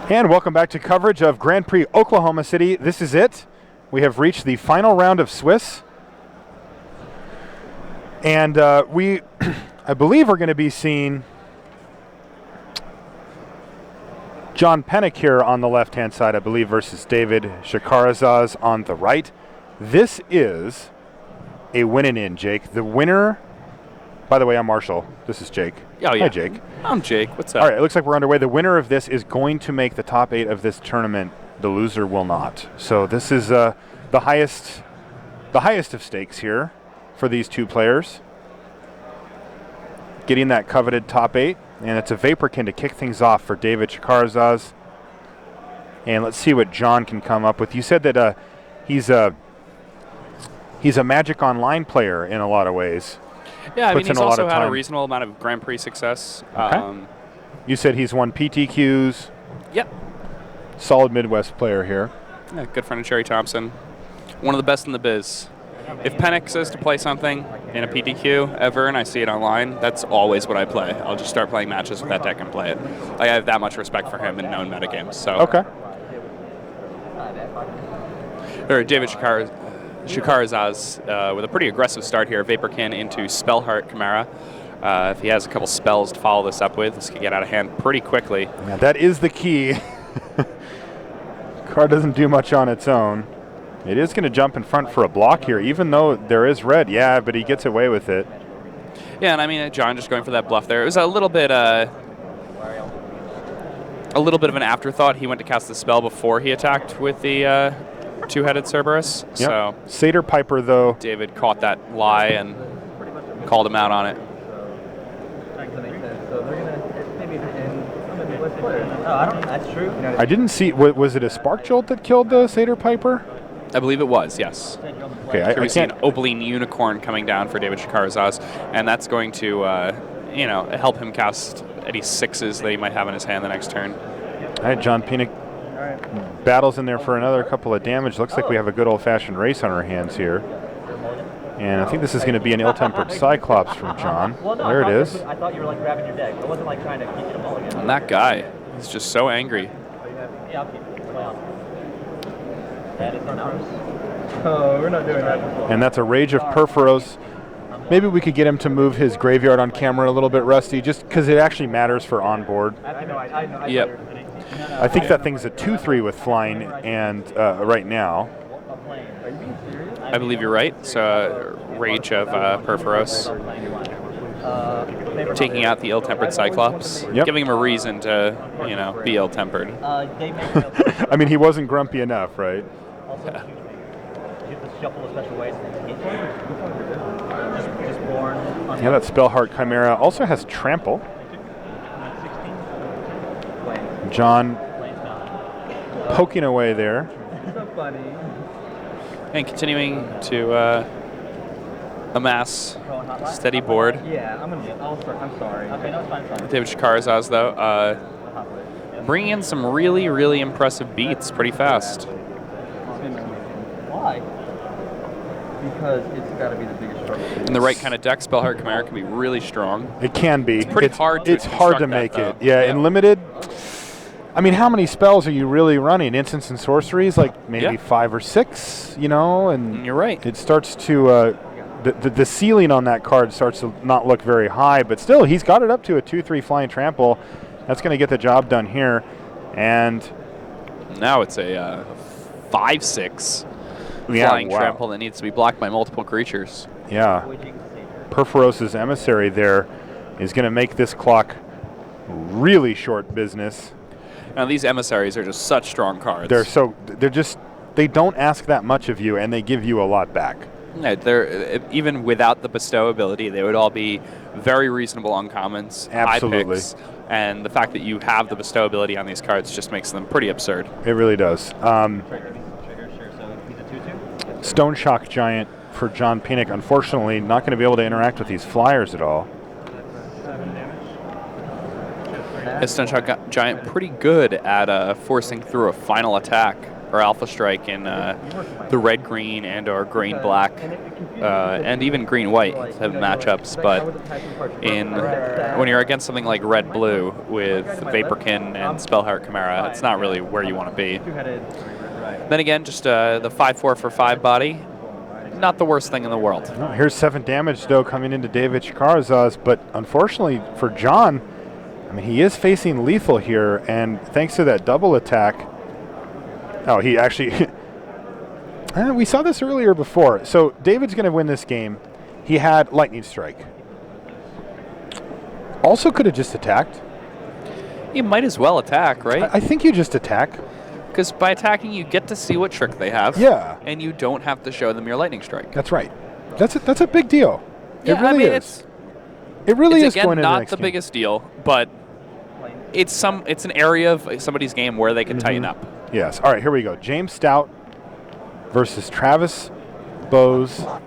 And welcome back to coverage of Grand Prix Oklahoma City. This is it. We have reached the final round of Swiss. And we, I believe, are going to be seeing John Penick here on the left-hand side, I believe, versus David Shakarisaz on the right. This is a win-and-in, Jake. The winner, by the way, I'm Marshall. This is Jake. Oh, yeah. Hi, Jake. I'm Jake. What's up? All right, it looks like we're underway. The winner of this is going to make the top 8 of this tournament. The loser will not. So this is the highest of stakes here for these two players. Getting that coveted top 8, and it's a Vaporkin to kick things off for David Shakarisaz. And let's see what John can come up with. You said that he's a Magic Online player in a lot of ways. Yeah, I mean, he's also had time. a reasonable amount of Grand Prix success. Okay. You said he's won PTQs. Yep. Solid Midwest player here. Yeah, good friend of Cherry Thompson. One of the best in the biz. If Penick says to play something in a PTQ ever and I see it online, that's always what I play. I'll just start playing matches with that deck and play it. I have that much respect for him in known metagames. So. Okay. Or David Shakarizaz with a pretty aggressive start here. Vaporkin into Spellheart Chimera. If he has a couple spells to follow this up with, this could get out of hand pretty quickly. Yeah, that is the key. Card doesn't do much on its own. It is going to jump in front for a block here, even though there is red. Yeah, but he gets away with it. Yeah, and I mean, John just going for that bluff there. It was a little bit of an afterthought. He went to cast the spell before he attacked with the two-headed Cerberus. Yep. So Satyr Piper, though. David caught that lie and called him out on it. That's true. I didn't see. Was it a Spark Jolt that killed the Satyr Piper? I believe it was, yes. Okay, Here I we see an can't. Opaline Unicorn coming down for David Shakarizaz, and that's going to, help him cast any 6s that he might have in his hand the next turn. All right, John Penick battles in there for another couple of damage. Looks like we have a good old-fashioned race on our hands here. And I think this is going to be an ill-tempered Cyclops from John. There it is. I thought you were like grabbing your deck. I wasn't like trying to keep you to mulligan. And that guy is just so angry. Yeah, I'll keep it. That is not first. Oh, we're not doing that. And that's a Rage of Perforos. Maybe we could get him to move his graveyard on camera a little bit, Rusty, just because it actually matters for onboard. Yep. I think that thing's a 2/3 with flying, and right now. I believe you're right. So, Rage of Perforos. Taking out the ill-tempered Cyclops. Yep. Giving him a reason to, be ill-tempered. I mean, he wasn't grumpy enough, right? Also, you have to shuffle a special way. Just born. Yeah, that Spellheart Chimera also has Trample. John poking away there. So funny. And continuing to amass steady board. Yeah, I'm sorry. Okay, no, it's fine. David Shakarizaz, though, bringing in some really, really impressive beats pretty fast. Why? Because it's got to be the biggest struggle. In the right kind of deck, Spellheart Chimera can be really strong. It can be. It's pretty hard to It's hard to construct make that, it. though. Yeah, Yeah. in limited. I mean, how many spells are you really running? Instants and sorceries, like maybe 5 or 6, and You're right. it starts to the ceiling on that card starts to not look very high, but still he's got it up to a 2/3 flying trample. That's going to get the job done here. And Now it's a 5/6 flying trample that needs to be blocked by multiple creatures. Yeah. Perforos' Emissary there is going to make this clock really short business. Now these emissaries are just such strong cards. They don't ask that much of you, and they give you a lot back. Yeah, they're even without the bestow ability, they would all be very reasonable uncommons, Absolutely. high picks, and the fact that you have the bestow ability on these cards just makes them pretty absurd. It really does. Stone Shock Giant for John Penick, unfortunately, not going to be able to interact with these flyers at all. Stone Shock Giant pretty good at forcing through a final attack or Alpha Strike in the red-green and or green-black, and even green-white type of matchups. But when you're against something like red-blue with Vaporkin and Spellheart Chimera, it's not really where you want to be. Then again, just the 5/4 for 5 body, not the worst thing in the world. Oh, here's 7 damage, though, coming into David Shakarisaz, but unfortunately for John, I mean, he is facing lethal here, and thanks to that double attack, oh, he actually, we saw this earlier before. So David's going to win this game. He had Lightning Strike. Also could have just attacked. You might as well attack, right? I think you just attack. Because by attacking, you get to see what trick they have. Yeah. And you don't have to show them your Lightning Strike. That's right. That's a big deal. Yeah, it really is. It really is again, going into the not next the game. biggest deal, but it's an area of somebody's game where they can tighten up. Yes. All right, here we go. James Stout versus Travis Boese.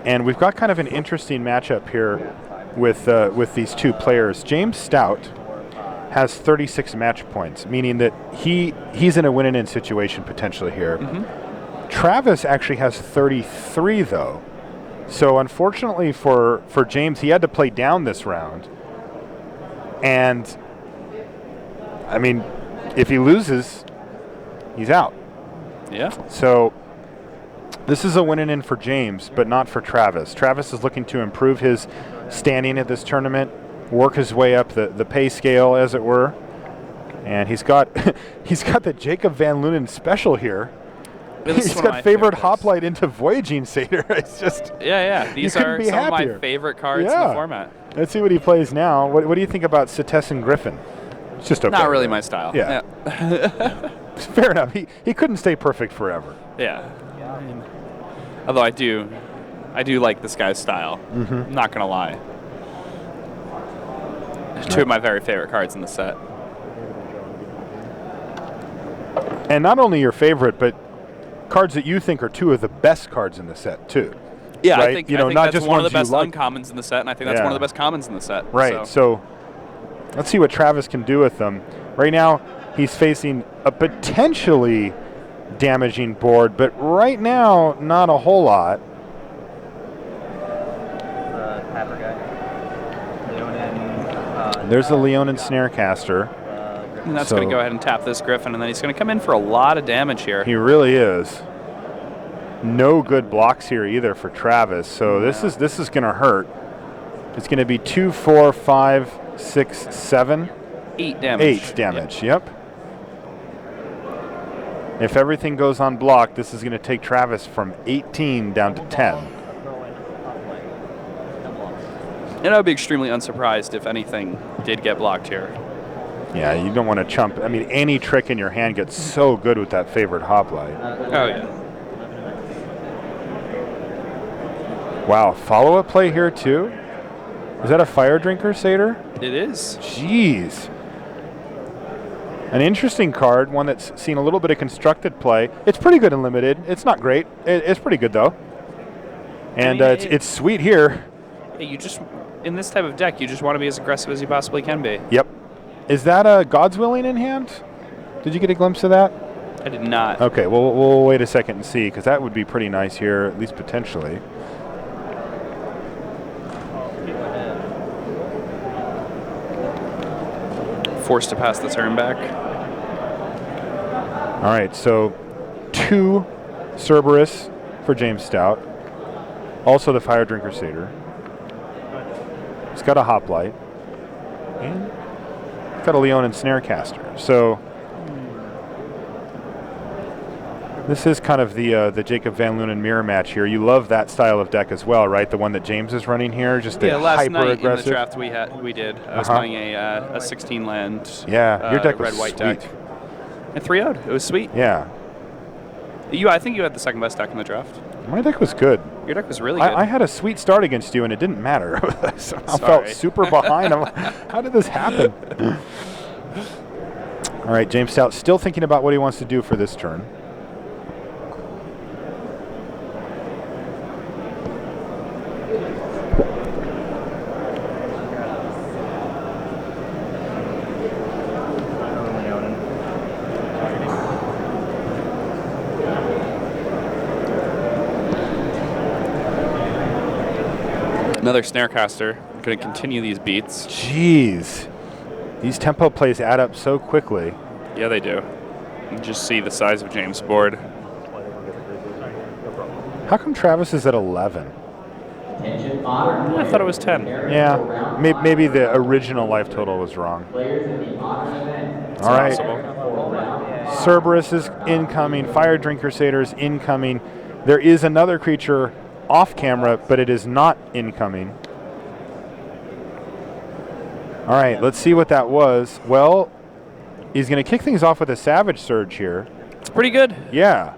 And we've got kind of an interesting matchup here with these two players. James Stout has 36 match points, meaning that he's in a win-and-in situation potentially here. Travis actually has 33, though. So unfortunately for James, he had to play down this round. And, I mean, if he loses, he's out. Yeah. So this is a win-and-in for James, but not for Travis. Travis is looking to improve his standing at this tournament, work his way up the pay scale, as it were. And he's got he's got the Jacob Van Lunen special here. He's got favorite hoplite into Voyaging Satyr. It's just These are some of my favorite cards in the format. Let's see what he plays now. What do you think about Setessan Griffin? It's just okay. Not really my style. Yeah. Fair enough. He couldn't stay perfect forever. Yeah. Although I do like this guy's style. I'm not gonna lie. Two of my very favorite cards in the set. And not only your favorite, but cards that you think are two of the best cards in the set too. Yeah, right? I think not that's just one of the ones best you like. uncommons in the set, and I think that's one of the best commons in the set. Right. So let's see what Travis can do with them. Right now, he's facing a potentially damaging board, but right now, not a whole lot. Tapper guy. There's the Leonin Snarecaster. And that's going to go ahead and tap this Griffin, and then he's going to come in for a lot of damage here. He really is. No good blocks here either for Travis, so this is going to hurt. It's going to be 2, 4, 5, 6, 7. 8 damage. 8 damage, yep. If everything goes unblocked, this is going to take Travis from 18 down to 10. And I would be extremely unsurprised if anything did get blocked here. Yeah, you don't want to chump. I mean, any trick in your hand gets so good with that favorite hoplite. Oh, yeah. Wow, follow-up play here, too? Is that a Fire Drinker, Satyr? It is. Jeez. An interesting card, one that's seen a little bit of constructed play. It's pretty good in Limited. It's not great. It's pretty good, though. And it's sweet here. You just, in this type of deck, you just want to be as aggressive as you possibly can be. Yep. Is that a God's Willing in hand? Did you get a glimpse of that? I did not. Okay, well, we'll wait a second and see, because that would be pretty nice here, at least potentially. Forced to pass the turn back. All right, so 2 Cerberus for James Stout. Also the Fire Drinker Satyr. He's got a hoplite. And he's got a Leonin Snarecaster. So this is kind of the Jacob Van Lunen mirror match here. You love that style of deck as well, right? The one that James is running here, just last night hyper-aggressive. in the draft we did. I was playing a 16 land. Yeah, your deck was red-white sweet. deck. And 3-0'd. It was sweet. Yeah. I think you had the second best deck in the draft. My deck was good. Your deck was really good. I had a sweet start against you, and it didn't matter. I felt super behind. I'm like, how did this happen? All right, James Stout still thinking about what he wants to do for this turn. Another Snarecaster. Going to continue these beats. Jeez. These tempo plays add up so quickly. Yeah, they do. You just see the size of James' board. How come Travis is at 11? I thought it was 10. Yeah, maybe the original life total was wrong. All right. Cerberus is incoming. Fire Drink Crusaders incoming. There is another creature off camera, but it is not incoming. All right, let's see what that was. Well, he's going to kick things off with a Savage Surge here. It's pretty good. Yeah.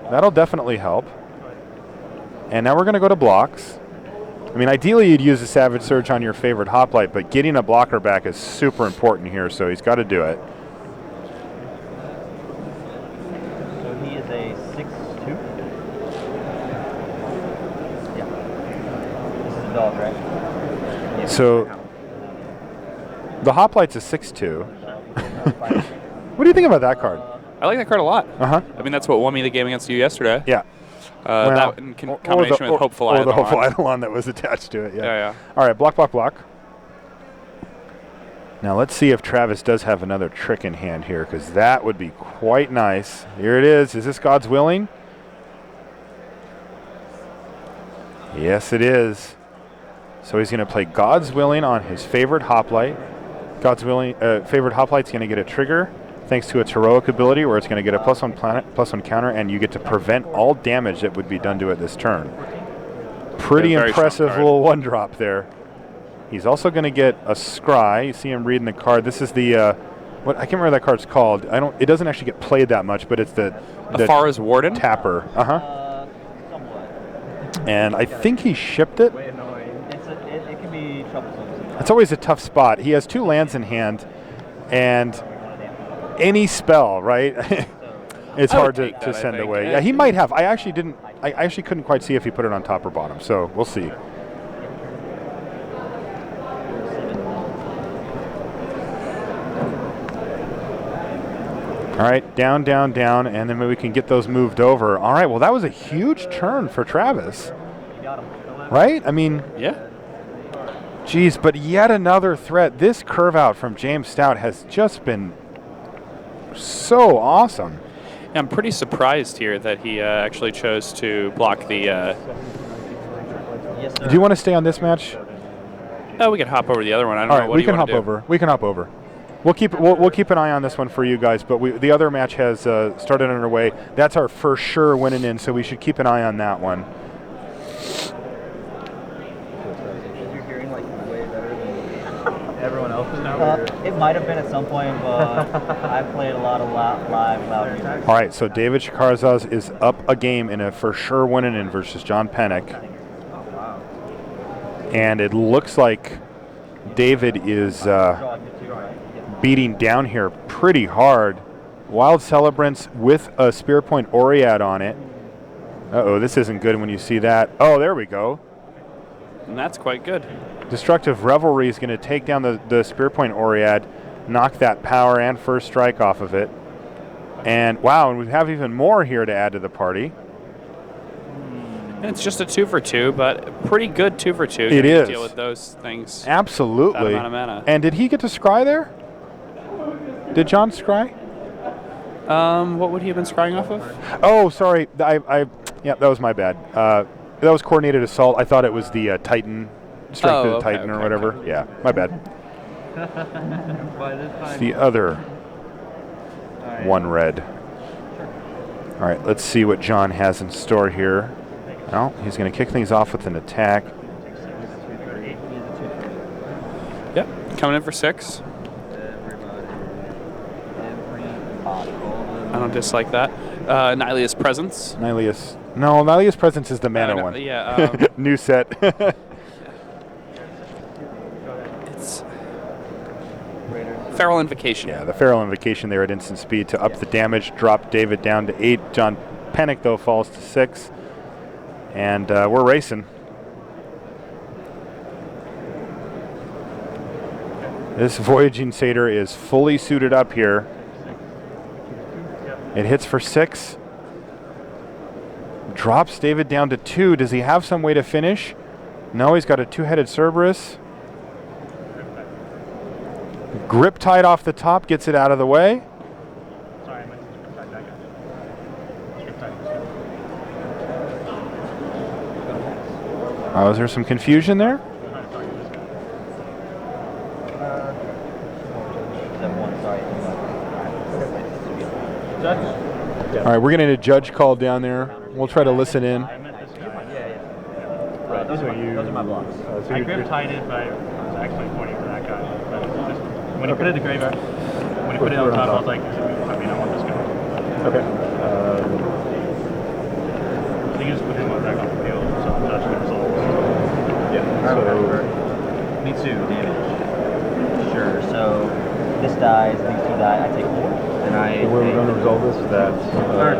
That'll definitely help. And now we're going to go to blocks. I mean, ideally you'd use a Savage Surge on your favorite hoplite, but getting a blocker back is super important here, so he's got to do it. So he is a 6'2"? Yeah. This is a dog, right? Yeah. So the hoplite's a 6'2". What do you think about that card? I like that card a lot. Uh-huh. I mean, that's what won me the game against you yesterday. Yeah. That in combination with Hopeful Eidolon. Or the Eidolon. Hopeful Eidolon that was attached to it, yeah. Yeah. All right, block, block, block. Now let's see if Travis does have another trick in hand here, because that would be quite nice. Here it is. Is this God's Willing? Yes, it is. So he's going to play God's Willing on his favorite hoplite. God's Willing favorite hoplite's going to get a trigger thanks to its heroic ability, where it's going to get a +1 planet, +1 counter, and you get to prevent all damage that would be done to it this turn. Pretty Yeah, impressive little one drop there. He's also going to get a scry. You see him reading the card. This is the what I can't remember what that card's called. It doesn't actually get played that much, but it's the Afara's Warden tapper. Somewhat. And I think he shipped it. Way annoying. It can be troublesome. It's always a tough spot. He has 2 lands in hand, and any spell, right? It's hard to send away. Yeah, he might have. I actually couldn't quite see if he put it on top or bottom. So we'll see. All right, down, down, down, and then maybe we can get those moved over. All right, well, that was a huge turn for Travis, right? I mean, Yeah. geez, but yet another threat. This curve out from James Stout has just been so awesome. Yeah, I'm pretty surprised here that he actually chose to block the... Yes, sir. Do you want to stay on this match? Oh, we could hop over the other one. I don't All know right, what we you can want hop to do. over. We can hop over. We'll keep an eye on this one for you guys, but the other match has started underway. That's our for sure winning in, so we should keep an eye on that one. You're hearing like way better than everyone else's now. It might have been at some point, but I played a lot of live loud music. All right, so David Shakarisaz is up a game in a for sure winning in versus John Penick. And it looks like David is beating down here pretty hard. Wild Celebrants with a Spear Point Oriad on it. Uh-oh, this isn't good when you see that. Oh, there we go. And that's quite good. Destructive Revelry is going to take down the Spear Point Oriad, knock that power and first strike off of it. And wow, and we have even more here to add to the party. And it's just a 2 for 2, but pretty good 2 for 2. It is. Deal with those things. Absolutely. That amount of mana. And did he get to scry there? Did John scry? What would he have been scrying off of? Oh, sorry. Yeah, that was my bad. That was Coordinated Assault. I thought it was the Titan, Strength of the Titan or whatever. Okay. Yeah, my bad. By this time, The other one red. All right, let's see what John has in store here. Well, he's going to kick things off with an attack. Yep. Coming in for 6. I don't dislike that. Nylea's Presence. Nylea's Presence is the mana one. Yeah. New set. It's Feral Invocation. Yeah, the Feral Invocation there at instant speed to up the damage, drop David down to 8. John Penick, though, falls to 6. And we're racing. This Voyaging Satyr is fully suited up here. It hits for 6. Drops David down to 2. Does he have some way to finish? No, he's got a two-headed Cerberus. Grip tight off the top, gets it out of the way. Sorry, I meant to script that guy. Script Oh, is there some confusion there? All right, we're going to need a judge call down there. We'll try to listen in. I meant this guy. Yeah. Those are my blocks. I grip tied it, but I was actually pointing to that guy. But just, when you put it in the graveyard, when you put it on top, I was like, I want this guy. Okay. So you just put him back on the field, so the judge can resolve. Yeah. So Me too, damage. Sure, so this dies, these two die, I take 4. And the way we're going to resolve this is that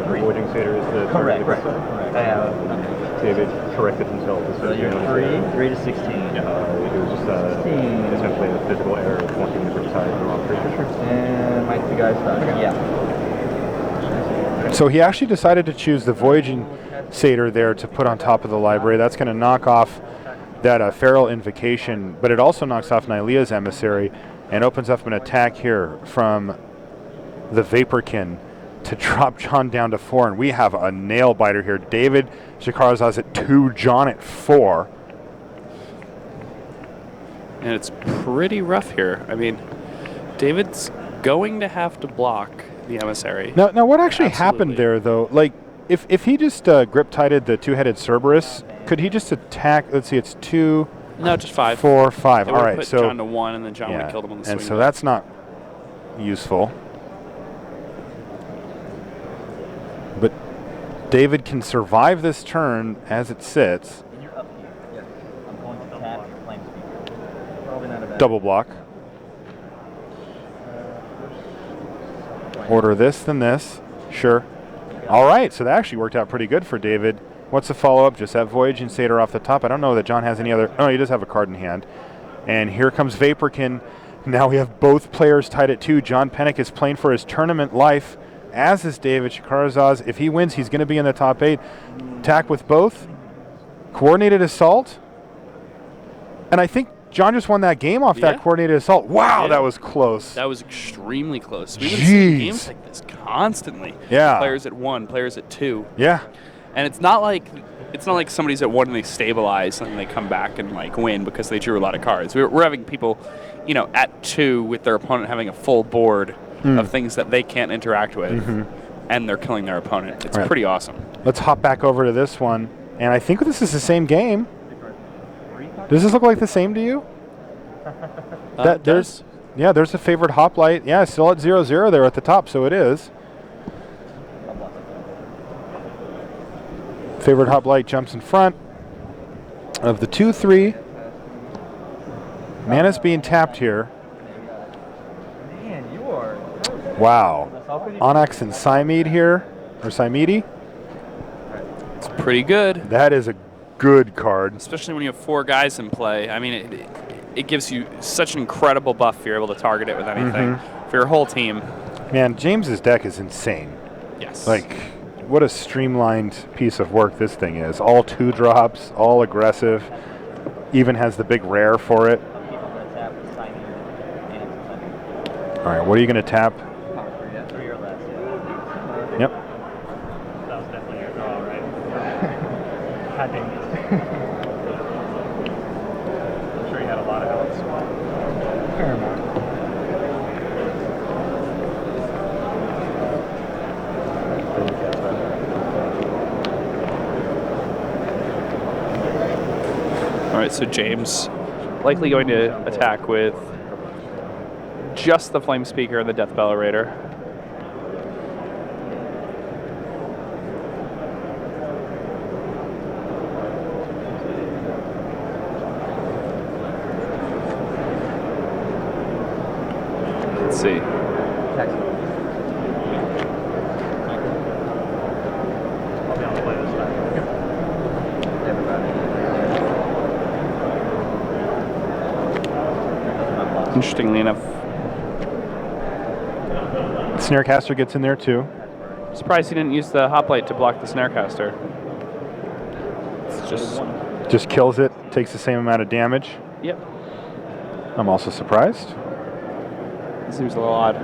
Voiding Satyr is the Correct. target. I have. David corrected himself. So you're 3 to 16. It was just essentially a physical error of wanting to retire the wrong creature. And my 2 guys die. Yeah. So he actually decided to choose the Voyaging Satyr there to put on top of the library. That's going to knock off that Feral Invocation, but it also knocks off Nylea's Emissary and opens up an attack here from the Vaporkin to drop John down to 4, and we have a nail biter here. David Shakarisaz at 2, John at 4. And it's pretty rough here. I mean, David's going to have to block the Emissary. Now what actually happened Absolutely. there, though? Like, if he just grip-tighted the two-headed Cerberus, could he just attack? Let's see, it's 2, No, just 5. 4, 5. It All would've right, put so John to 1, and then John would have killed him on the swing. and so that's not useful. But David can survive this turn as it sits. And you're up here. Yes. I'm going to tap your flame speaker. Probably not a bad Double block. Order this, then this. Sure. All right, so that actually worked out pretty good for David. What's the follow-up? Just that Voyaging Satyr off the top. I don't know that John has any other. Oh, he does have a card in hand. And here comes Vaporkin. Now we have both players tied at 2. John Penick is playing for his tournament life, as is David Shakarisaz. If he wins, he's going to be in the top 8. Attack with both. Coordinated assault. And I think John just won that game off that coordinated assault. Wow, Yeah. that was close. That was extremely close. We've been seeing games like this constantly. Yeah. Players at 1, players at 2. Yeah. And it's not like somebody's at 1 and they stabilize and they come back and like win because they drew a lot of cards. We're having people, at 2 with their opponent having a full board of things that they can't interact with, and they're killing their opponent. It's pretty awesome. Let's hop back over to this one. And I think this is the same game. Does this look like the same to you? There's a favored hoplite. Yeah, still at 0-0 there at the top, so it is. Favored hoplite jumps in front of the 2-3. Mana's being tapped here. Man, you are. Wow. Onyx and Cymede here, or Cymede. It's pretty good, That is a good card. especially when you have 4 guys in play. I mean, it gives you such an incredible buff if you're able to target it with anything. For your whole team. Man, James's deck is insane. Yes. Like, what a streamlined piece of work this thing is. All 2 drops, all aggressive. Even has the big rare for it. All right, what are you going to tap? 3 or less. Yep. That was definitely your draw, right? God dang it. I'm sure you had a lot of outs. Fair amount. All right, so James likely going to attack with just the Flame Speaker and the Death Bellerator. Let's see. I'll be on the play this time. Interestingly enough, Snarecaster gets in there too. surprised he didn't use the Hoplite to block the Snarecaster. It's just Just kills it, takes the same amount of damage. Yep. I'm also surprised. It seems a little odd.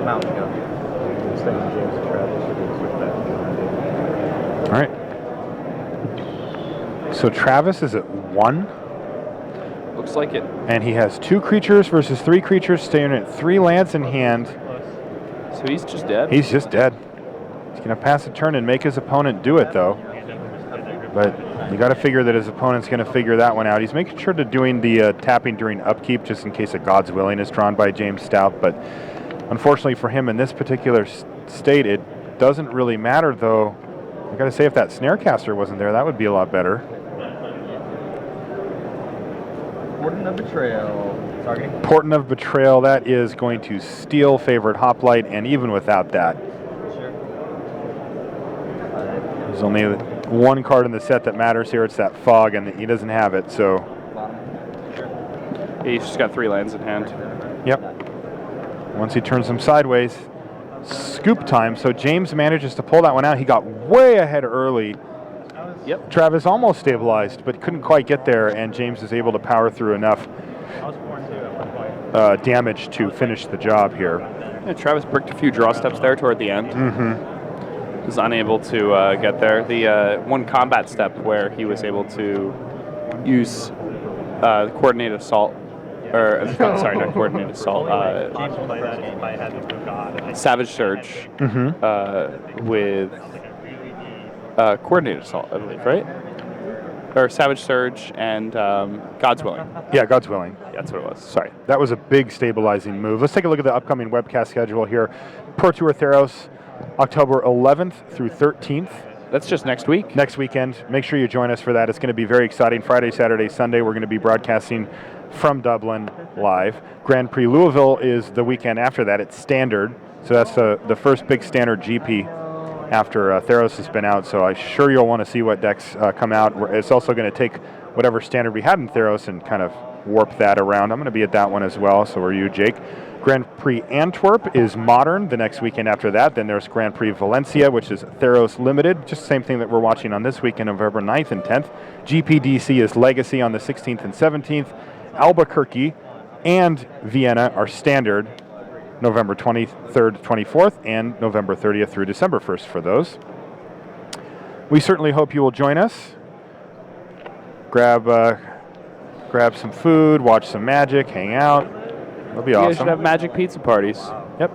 Mountain go. Instead of James and Travis, we're going to switch back to John All right. So Travis is at 1. Looks like it. And he has 2 creatures versus 3 creatures, staying at 3 lands in hand. So he's just dead? He's just dead. He's going to pass a turn and make his opponent do it, though. But you got to figure that his opponent's going to figure that one out. He's making sure to doing the tapping during upkeep, just in case a God's Willing is drawn by James Stout. But unfortunately for him in this particular state, it doesn't really matter, though. I got to say, if that Snarecaster wasn't there, that would be a lot better. Portent of Betrayal. Targeting. Portent of Betrayal, that is going to steal favored Hoplite, and even without that, Sure. there's only one card in the set that matters here. It's that Fog, and he doesn't have it, so. Bottom. Sure. Yeah, he's just got 3 lands in hand. Yep. Once he turns them sideways, scoop time. So James manages to pull that one out. He got way ahead early. Yep. Travis almost stabilized, but couldn't quite get there, and James is able to power through enough damage to finish the job here. Yeah, Travis bricked a few draw steps there toward the end. Mm-hmm. Was unable to get there. The one combat step where he was able to use the coordinated assault, or sorry, not coordinated assault. Savage Surge with coordinated assault, I believe, right? Or Savage Surge and God's Willing. Yeah, God's Willing. That's what it was. Sorry. That was a big stabilizing move. Let's take a look at the upcoming webcast schedule here. Pro Tour Theros, October 11th through 13th. That's just next week. Next weekend. Make sure you join us for that. It's going to be very exciting. Friday, Saturday, Sunday, we're going to be broadcasting from Dublin live. Grand Prix Louisville is the weekend after that. It's standard. So that's the first big standard GP after Theros has been out. So I'm sure you'll want to see what decks come out. It's also going to take whatever standard we had in Theros and kind of warp that around. I'm going to be at that one as well. So are you, Jake. Grand Prix Antwerp is Modern the next weekend after that. Then there's Grand Prix Valencia, which is Theros Limited. Just the same thing that we're watching on this weekend, November 9th and 10th. GPDC is Legacy on the 16th and 17th. Albuquerque and Vienna are standard November 23rd, 24th, and November 30th through December 1st for those. We certainly hope you will join us. Grab some food, watch some Magic, hang out. It'll be You guys awesome. should have Magic pizza parties. Yep.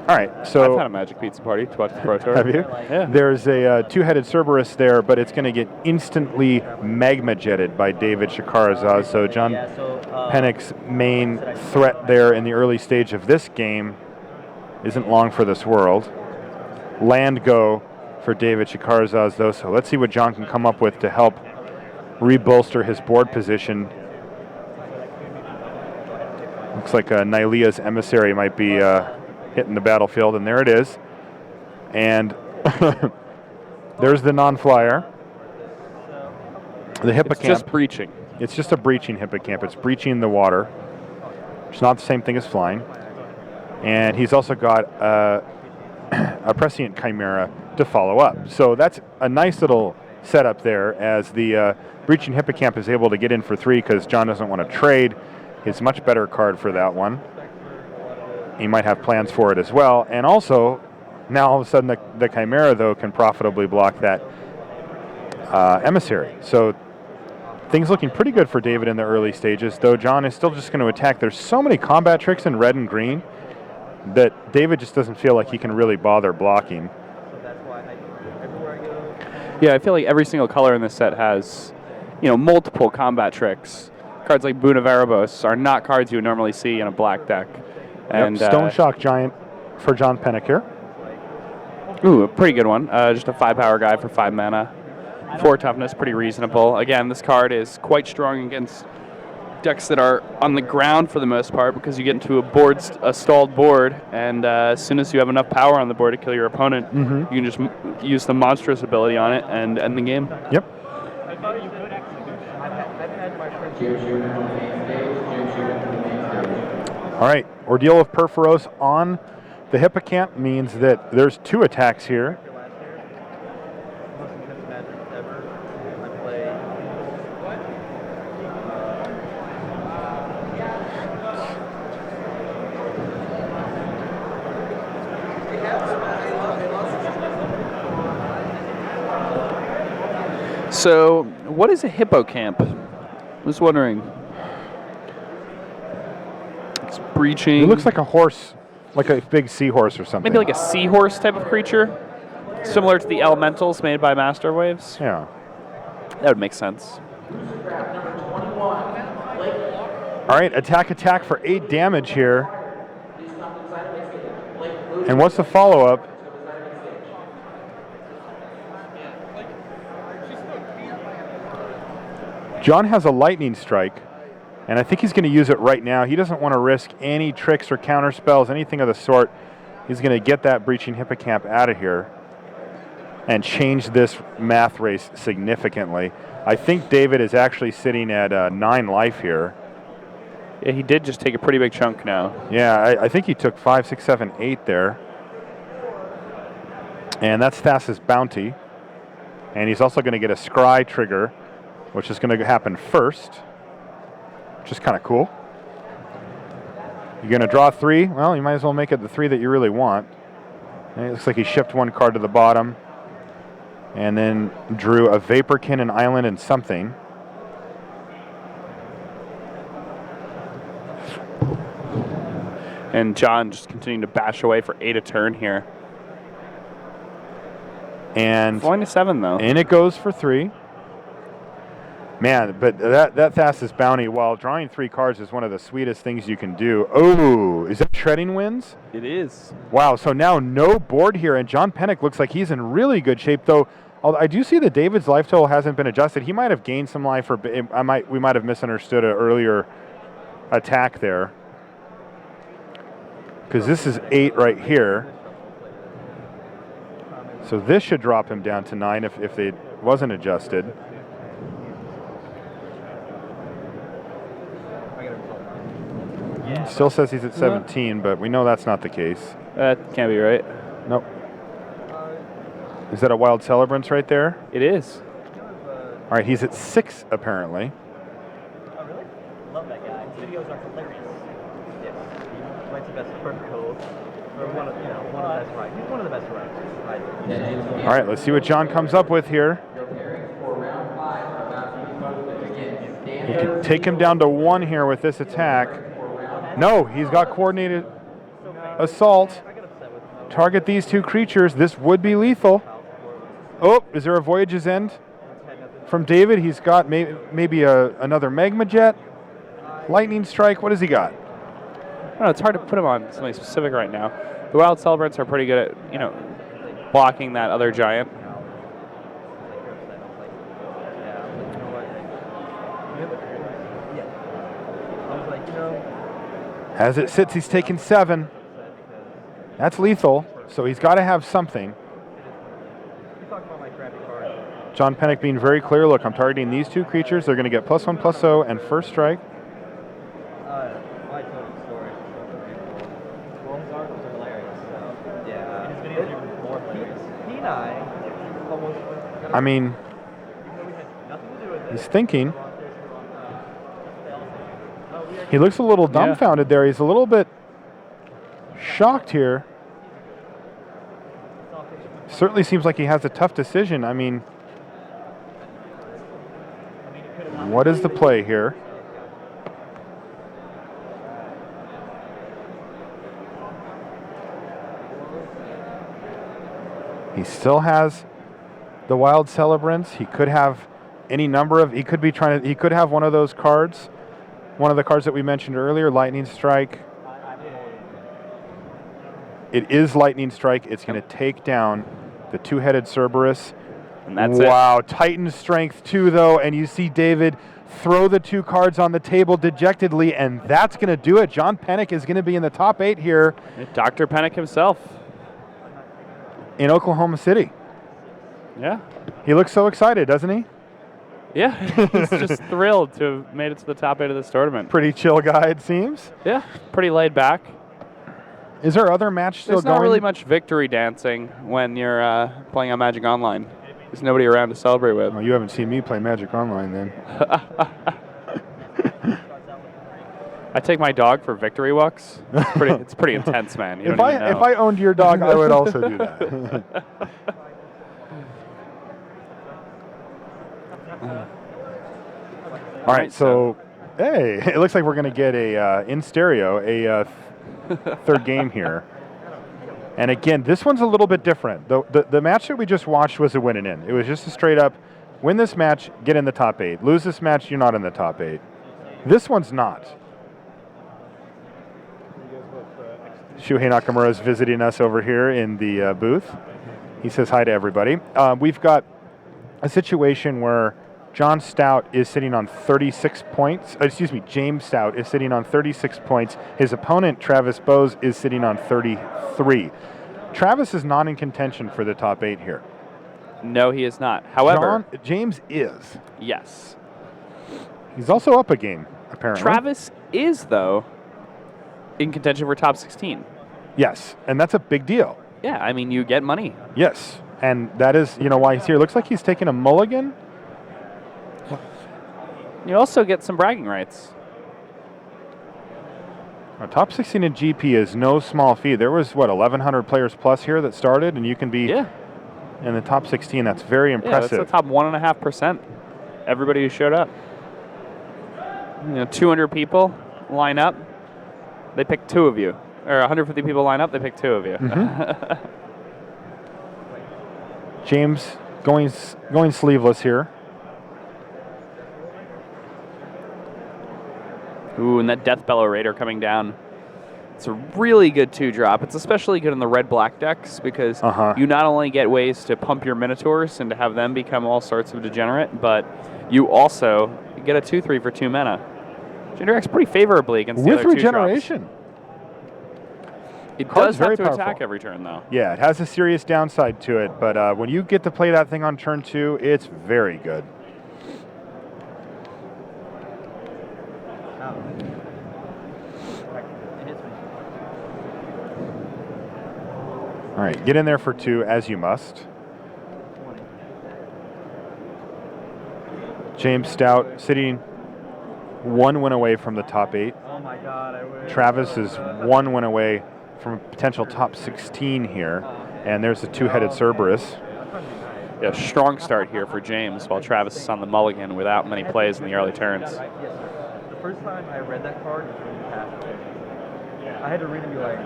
All right, so I've had a Magic pizza party to watch the Pro Tour. have you? Yeah. There's a two-headed Cerberus there, but it's going to get instantly magma jetted by David Shakarisaz. So John Penick's main threat there in the early stage of this game isn't long for this world. Land go for David Shakarisaz, though. So let's see what John can come up with to help rebolster his board position. Looks like Nylea's Emissary might be hitting the battlefield, and there it is. And there's the non-flyer. The Hippocamp. It's just breaching. It's just a breaching Hippocamp. It's breaching the water. It's not the same thing as flying. And he's also got a Prescient Chimera to follow up. So that's a nice little setup there as the breaching Hippocamp is able to get in for 3 because John doesn't want to trade his much better card for that one. He might have plans for it as well. And also, now all of a sudden the Chimera, though, can profitably block that Emissary. So things looking pretty good for David in the early stages, though John is still just going to attack. There's so many combat tricks in red and green that David just doesn't feel like he can really bother blocking. Yeah, I feel like every single color in this set has, multiple combat tricks. Cards like Boon of Erebos are not cards you would normally see in a black deck. And Stone Shock Giant for John Penick here. Ooh, a pretty good one. Just a 5-power guy for 5 mana. 4 toughness, pretty reasonable. Again, this card is quite strong against decks that are on the ground for the most part because you get into a stalled board, and as soon as you have enough power on the board to kill your opponent, you can just use the monstrous ability on it and end the game. Yep. All right, Ordeal of Perforos on the Hippocamp means that there's 2 attacks here. most intense Magic ever. I play. So, what is a hippocamp? I was wondering. It's breaching. It looks like a horse, like a big seahorse or something. maybe like a seahorse type of creature, similar to the elementals made by Master Waves. Yeah. That would make sense. All right, attack for 8 damage here. And what's the follow-up? John has a lightning strike, and I think he's going to use it right now. He doesn't want to risk any tricks or counter spells, anything of the sort. He's going to get that breaching hippocamp out of here and change this math race significantly. I think David is actually sitting at 9 life here. Yeah, he did just take a pretty big chunk now. Yeah, I think he took 5, 6, 7, 8 there. And that's Thassa's bounty. And he's also going to get a scry trigger, which is going to happen first, which is kind of cool. You're going to draw 3. Well, you might as well make it the 3 that you really want. And it looks like he shipped 1 card to the bottom and then drew a Vaporkin, an island, and something. And John just continuing to bash away for 8 a turn here. And Flying to 7, though. And it goes for 3. Man, but that Thassa's bounty, while drawing 3 cards, is one of the sweetest things you can do. Oh, is that Shredding Winds? It is. Wow, so now no board here, and John Penick looks like he's in really good shape, though. I do see that David's life total hasn't been adjusted. He might have gained some life, or we might have misunderstood an earlier attack there. Because this is 8 right here. So this should drop him down to 9 if it wasn't adjusted. Still says he's at 17, but we know that's not the case. That can't be right. Nope. Is that a Wild Celebrants right there? It is. All right, he's at 6 apparently. Oh, really? Love that guy. His videos are hilarious. Yeah. He writes the best protocol. Or one of the best writers. He's one of the best writers. All right, let's see what John comes up with here. He can take him down to 1 here with this attack. No, he's got coordinated assault. Target these 2 creatures. This would be lethal. Oh, is there a Voyage's End from David? He's got maybe another Magma Jet. Lightning Strike. What has he got? I don't know, it's hard to put him on something specific right now. The Wild Celebrants are pretty good at, blocking that other giant. As it sits, he's taken 7. That's lethal, so he's got to have something. John Penick being very clear. Look, I'm targeting these 2 creatures. They're going to get +1/+0 and first strike. I mean, he's thinking. He looks a little dumbfounded there. He's a little bit shocked here. Certainly seems like he has a tough decision. I mean, what is the play here? He still has the Wild Celebrants. He could have any number of. He could have one of those cards. One of the cards that we mentioned earlier, Lightning Strike. It is Lightning Strike. It's going to take down the 2-headed Cerberus. And that's wow, Titan Strength 2, though, and you see David throw the 2 cards on the table dejectedly, and that's going to do it. John Penick is going to be in the top 8 here. Dr. Penick himself. In Oklahoma City. Yeah. He looks so excited, doesn't he? Yeah, he's just thrilled to have made it to the top 8 of this tournament. Pretty chill guy, it seems. Yeah, pretty laid back. Is there other match still There's going? not really much victory dancing when you're playing on Magic Online. There's nobody around to celebrate with. Oh, you haven't seen me play Magic Online then. I take my dog for victory walks. It's pretty intense, man. You If don't even know. if I owned your dog, I would also do that. All right, so hey, it looks like we're going to get a in stereo a third game here. And again, this one's a little bit different. The match that we just watched was a win and in. It was just a straight up win this match, get in the top 8. Lose this match, you're not in the top 8. This one's not. Shuhei Nakamura is visiting us over here in the booth. He says hi to everybody. We've got a situation where John Stout is sitting on 36 points. James Stout is sitting on 36 points. His opponent, Travis Boese, is sitting on 33. Travis is not in contention for the top 8 here. No, he is not. However, James is. Yes. He's also up a game, apparently. Travis is, though, in contention for top 16. Yes, and that's a big deal. Yeah, I mean, you get money. Yes, and that is, why he's here. Looks like he's taking a mulligan. You also get some bragging rights. Top 16 in GP is no small feat. There was, 1,100 players plus here that started, and you can be in the top 16. That's very impressive. Yeah, that's the top 1.5%. Everybody who showed up. 200 people line up. They pick 2 of you. Or 150 people line up, they pick 2 of you. Mm-hmm. James going sleeveless here. Ooh, and that Death Bellow Raider coming down. It's a really good 2-drop. It's especially good in the red-black decks because you not only get ways to pump your Minotaurs and to have them become all sorts of degenerate, but you also get a 2/3 for 2 mana. Which interacts pretty favorably against the with other 2 regeneration. drops. It Card's does have very to powerful. attack every turn, though. Yeah, it has a serious downside to it, but when you get to play that thing on turn 2, it's very good. All right, get in there for 2, as you must. James Stout sitting 1 win away from the top 8. Oh my God, I wish. Travis is 1 win away from a potential top 16 here, and there's the 2-headed Cerberus. Yeah, strong start here for James, while Travis is on the mulligan without many plays in the early turns. Yes, sir. The first time I read that card was when you passed. I had to read it and be like,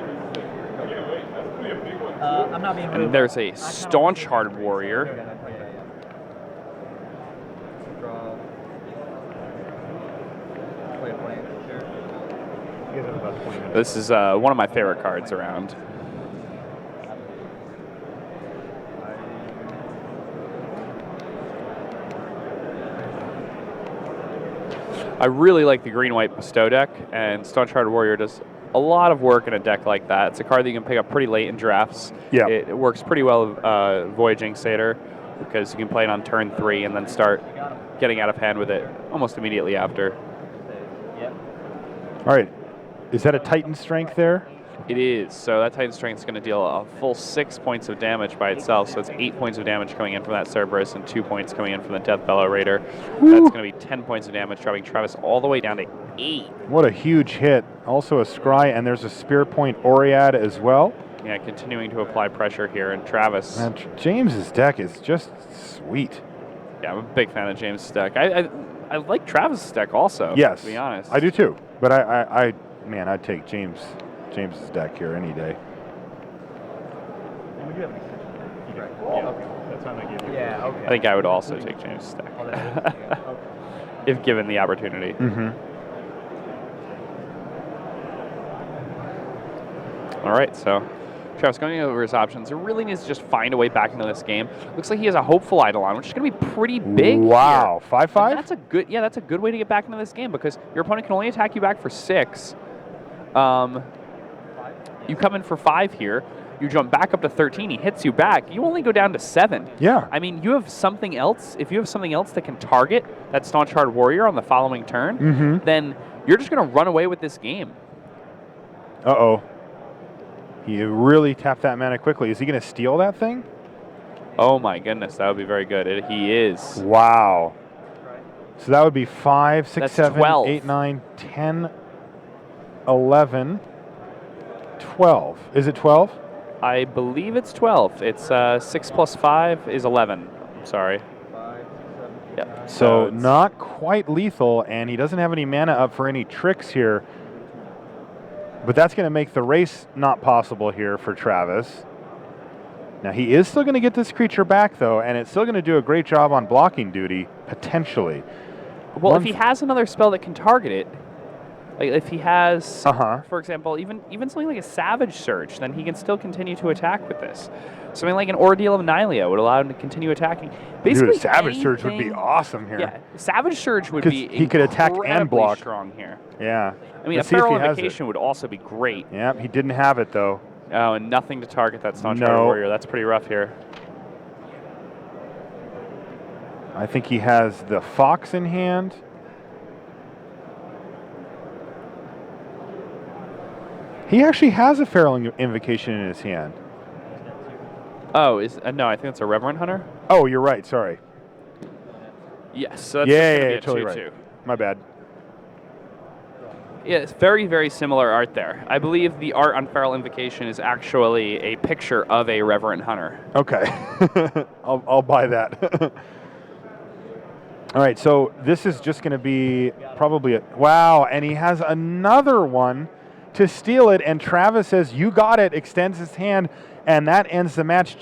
I'm not being rude. And there's a staunch hard warrior. This is one of my favorite cards around. I really like the green-white bestow deck, and Staunch Hard Warrior does a lot of work in a deck like that. It's a card that you can pick up pretty late in drafts. Yeah. It works pretty well with Voyaging Satyr, because you can play it on turn 3 and then start getting out of hand with it almost immediately after. All right, is that a Titan Strength there? It is. So that Titan Strength is going to deal a full 6 points of damage by itself. So it's 8 points of damage coming in from that Cerberus and 2 points coming in from the Death Bellow Raider. Woo. That's going to be 10 points of damage, dropping Travis all the way down to 8. What a huge hit. Also a Scry, and there's a Spear Point Oread as well. Yeah, continuing to apply pressure here. And Travis. And James's deck is just sweet. Yeah, I'm a big fan of James' deck. I like Travis' deck also, Yes, to be honest. I do too. But I'd take James's deck here any day. And we do have an extension. Yeah, okay. That's what I gave you. Yeah, okay. I think I would also take James' deck. Oh, that is, yeah, okay. If given the opportunity. Mm-hmm. All right, so Travis going over his options. He really needs to just find a way back into this game. Looks like he has a Hopeful Eidolon, which is going to be pretty big. Wow, 5/5. That's a good way to get back into this game because your opponent can only attack you back for 6. You come in for 5 here. You jump back up to 13. He hits you back. You only go down to 7. Yeah. I mean, you have something else. If you have something else that can target that Staunch Hard Warrior on the following turn, then you're just going to run away with this game. Uh-oh. He really tapped that mana quickly. Is he going to steal that thing? Oh my goodness, that would be very good. He is. Wow. So that would be 5, 6, That's 7, 12. 8, 9, 10, 11, 12. Is it 12? I believe it's 12. It's 6 plus 5 is 11. Sorry. 5, 6, 7, 8, Yep. 9. So it's- not quite lethal, and he doesn't have any mana up for any tricks here. But that's going to make the race not possible here for Travis. Now, he is still going to get this creature back, though, and it's still going to do a great job on blocking duty, potentially. Well, if he has another spell that can target it, like if he has, Uh-huh. for example, even something like a Savage Surge, then he can still continue to attack with this. Something like an Ordeal of Nylea would allow him to continue attacking. Basically, Dude, a Savage Surge would be anything- awesome here. Yeah, Savage Surge would 'Cause be he could attack and incredibly block. strong here. Yeah. I mean, Let's a see if Feral he has it. Invocation would also be great. Yeah, he didn't have it, though. Oh, and nothing to target that Staunch No. Hearted Warrior. That's pretty rough here. I think he has the Fox in hand. He actually has a Feral Invocation in his hand. Oh, no, I think it's a Reverend Hunter. Oh, you're right. Sorry. Yes, so that's Yeah, gonna be yeah, a totally 2/2. right. My bad. Yeah, it's very, very similar art there. I believe the art on Feral Invocation is actually a picture of a Reverend Hunter. Okay. I'll buy that. All right, so this is just going to be probably a... Wow, and he has another one to steal it, and Travis says, you got it, extends his hand, and that ends the match.